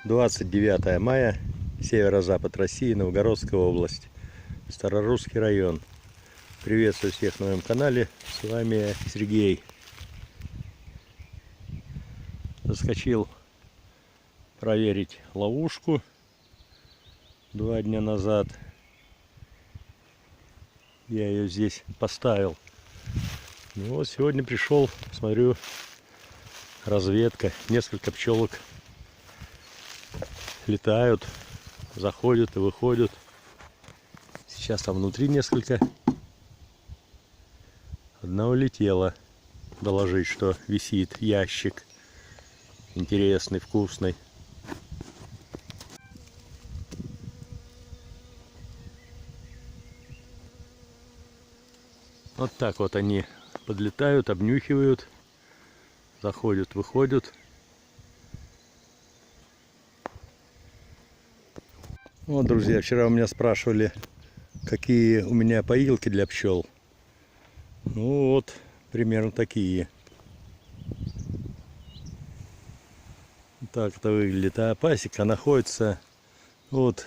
29 мая, северо-запад России, Новгородская область, Старорусский район. Приветствую всех на моем канале, с вами Сергей. Заскочил проверить ловушку 2 дня назад. Я ее здесь поставил. Ну вот сегодня пришел, смотрю, разведка, несколько пчелок летают, заходят и выходят. Сейчас там внутри несколько. Одна улетела доложить, что висит ящик интересный, вкусный. Вот так вот они подлетают, обнюхивают, заходят, выходят. Вот, друзья, вчера у меня спрашивали, какие у меня поилки для пчел. Ну вот, примерно такие. Так это выглядит. А пасека находится, вот,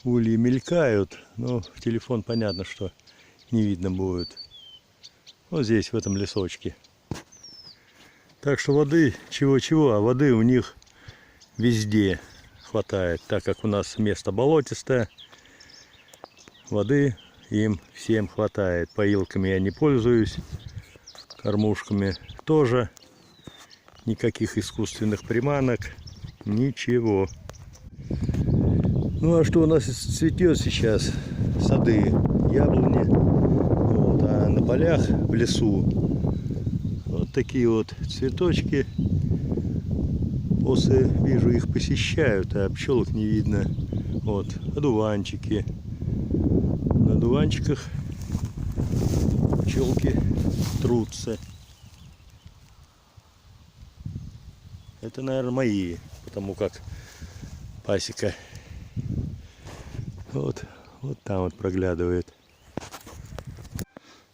ульи мелькают, но в телефон понятно, что не видно будет. Вот здесь, в этом лесочке. Так что воды, чего-чего, а воды у них везде хватает, так как у нас место болотистое, воды им всем хватает. Поилками я не пользуюсь, кормушками тоже, никаких искусственных приманок, ничего. Ну а что у нас цветет сейчас? Сады, яблони, вот, а на полях в лесу вот такие вот цветочки. Осы, вижу, их посещают, а пчелок не видно. Вот, одуванчики. На одуванчиках пчелки трутся. Это, наверное, мои, потому как пасека вот там вот проглядывает.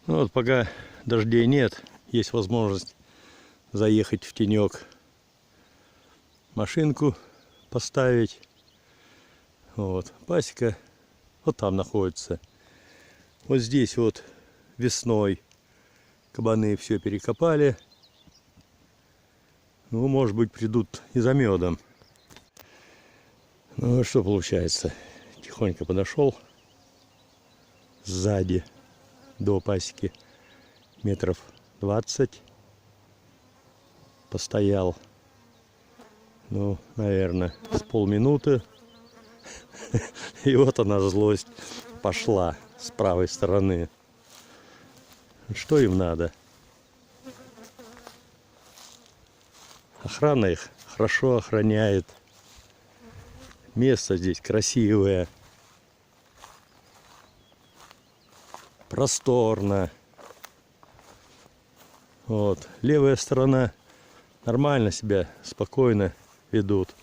Ну, вот пока дождей нет, есть возможность заехать в тенек, машинку поставить. Вот, пасека вот там находится. Вот здесь вот весной кабаны все перекопали. Ну, может быть, придут и за медом. Ну, что получается? Тихонько подошел сзади до пасеки метров 20. Постоял. Ну, наверное, с полминуты. И вот она, злость, пошла с правой стороны. Что им надо? Охрана их хорошо охраняет. Место здесь красивое. Просторно. Вот. Левая сторона нормально себя, спокойно ведут.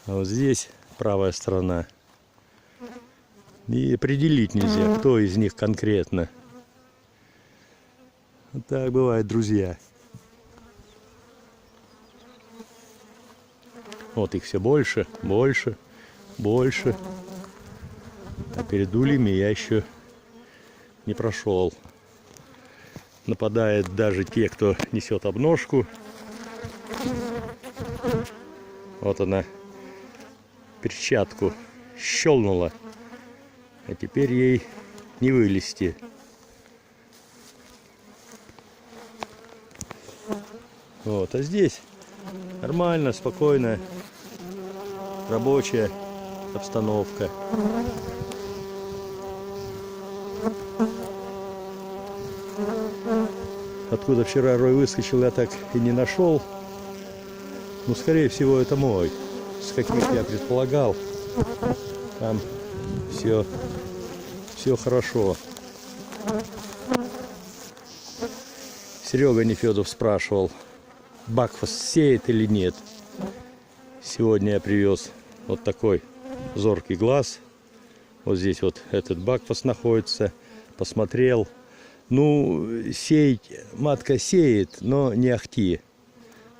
А вот здесь правая сторона. И определить нельзя, кто из них конкретно. Вот так бывает, друзья. Вот их все больше, больше, больше. А перед ульями я еще не прошел. Нападают даже те, кто несет обножку. Вот она перчатку щелкнула, а теперь ей не вылезти. Вот, а здесь нормально, спокойно, рабочая обстановка. Откуда вчера рой выскочил, я так и не нашел. Ну, скорее всего, это мой. С каких я предполагал. Там все хорошо. Серега Нефедов спрашивал, бакфас сеет или нет. Сегодня я привез вот такой зоркий глаз. Вот здесь вот этот бакфас находится. Посмотрел. Ну, сеять, матка сеет, но не ахти.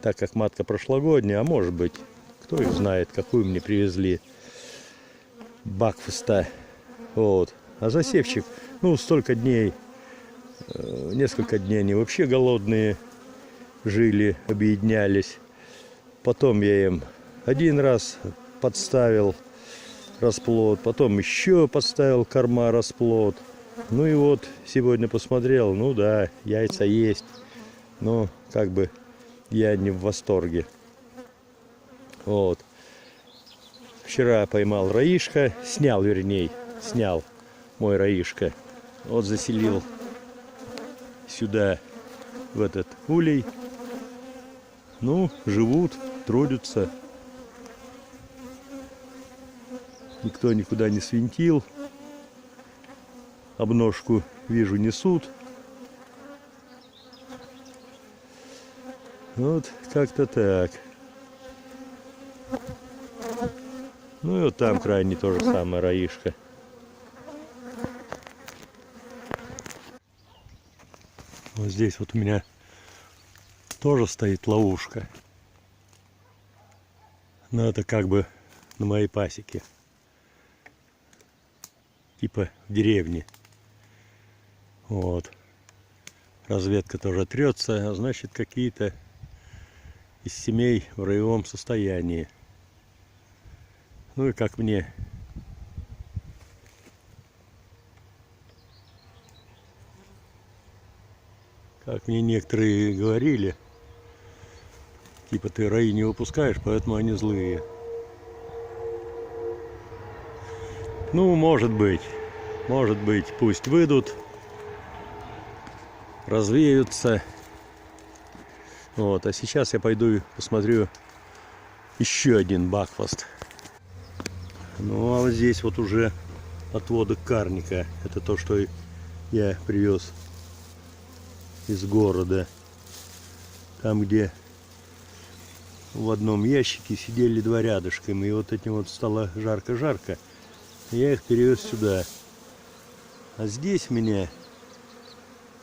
так как матка прошлогодняя, а может быть, кто их знает, какую мне привезли бакфаста. Вот. А засевчик, ну, столько дней, несколько дней они вообще голодные жили, объединялись. Потом я им один раз подставил расплод, потом еще подставил корма расплод. Ну и вот сегодня посмотрел, ну да, яйца есть, но как бы я не в восторге. Вот. Вчера поймал раишка, снял мой раишка. Вот заселил сюда, в этот улей. Ну, живут, трудятся. Никто никуда не свинтил. Обножку, вижу, несут. Вот как-то так. Ну и вот там крайне то же самое, раишка. Вот здесь вот у меня тоже стоит ловушка. Но это как бы на моей пасеке. Типа в деревне. Вот. Разведка тоже трется, а значит какие-то из семей в роевом состоянии. Ну и как мне. Как мне некоторые говорили, типа ты раи не выпускаешь, поэтому они злые. Ну, может быть, пусть выйдут, развеются. Вот, а сейчас я пойду и посмотрю еще один бакфаст. Ну, а вот здесь вот уже отводок карника. Это то, что я привез из города. Там, где в одном ящике сидели два рядышком. И вот этим вот стало жарко-жарко. Я их перевез сюда. А здесь у меня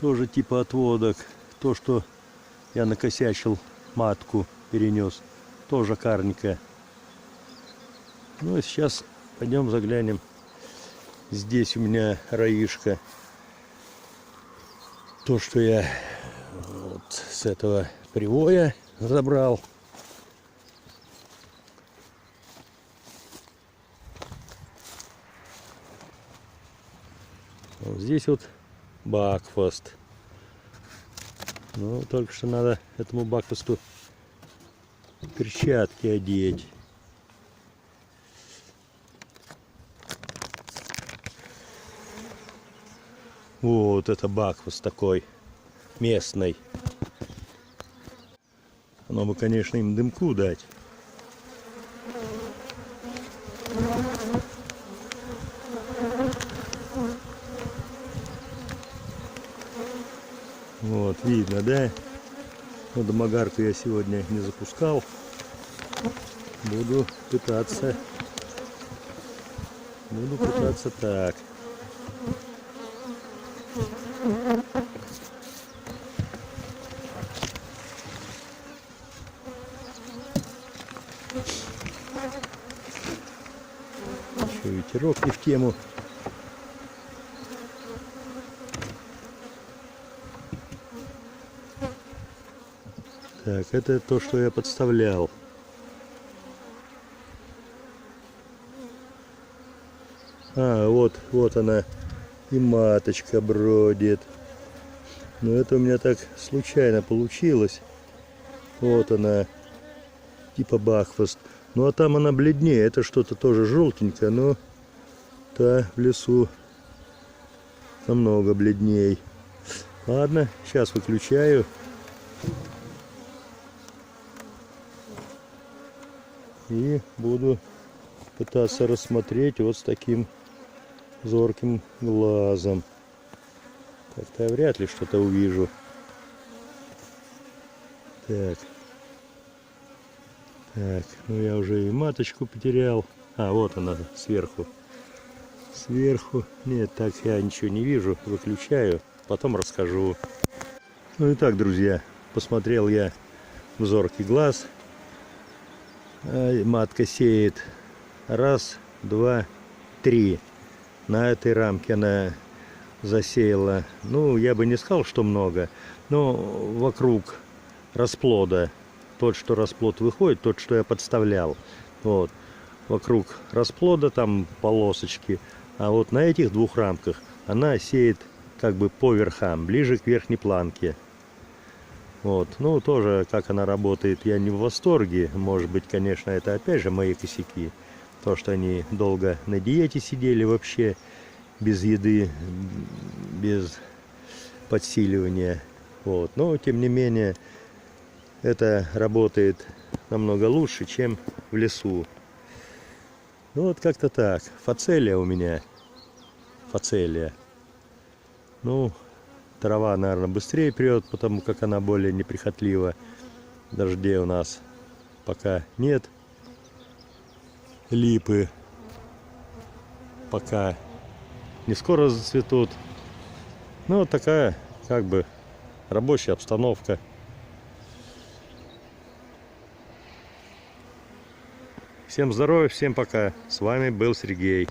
тоже типа отводок. То, что я накосячил, матку перенес. Тоже карника. Ну и сейчас пойдем заглянем. Здесь у меня раишка. То, что я вот с этого привоя забрал. Вот здесь вот бакфаст. Ну, только что надо этому бакфасту перчатки одеть. Вот это бакфаст такой местный. Оно бы, конечно, им дымку дать. Вот, видно, да? Но домогарку я сегодня не запускал. Буду пытаться так. Еще ветерок не в тему. Так, это то, что я подставлял. А, вот она, и маточка бродит. Но это у меня так случайно получилось. Вот она, типа бакфаст. Ну а там она бледнее, это что-то тоже желтенькое, но та в лесу намного бледней. Ладно, сейчас выключаю. И буду пытаться рассмотреть вот с таким зорким глазом. Как-то я вряд ли что-то увижу. Так. Так, ну я уже и маточку потерял. А, вот она сверху. Сверху. Нет, так я ничего не вижу. Выключаю. Потом расскажу. Ну и так, друзья, посмотрел я в зоркий глаз. Матка сеет. Раз, два, три. На этой рамке она засеяла. Ну, я бы не сказал, что много, но вокруг расплода. Тот, что расплод выходит, тот, что я подставлял. Вот. Вокруг расплода там полосочки. А вот на этих двух рамках она сеет как бы по верхам, ближе к верхней планке. Вот. Ну, тоже, как она работает, я не в восторге. Может быть, конечно, это опять же мои косяки. То, что они долго на диете сидели вообще, без еды, без подсиливания. Вот. Но, тем не менее, это работает намного лучше, чем в лесу. Ну, вот как-то так. Фацелия у меня. Фацелия. Ну, трава, наверное, быстрее прет, потому как она более неприхотлива. Дождей у нас пока нет. Липы пока не скоро зацветут. Ну, вот такая, как бы, рабочая обстановка. Всем здоровья, всем пока. С вами был Сергей.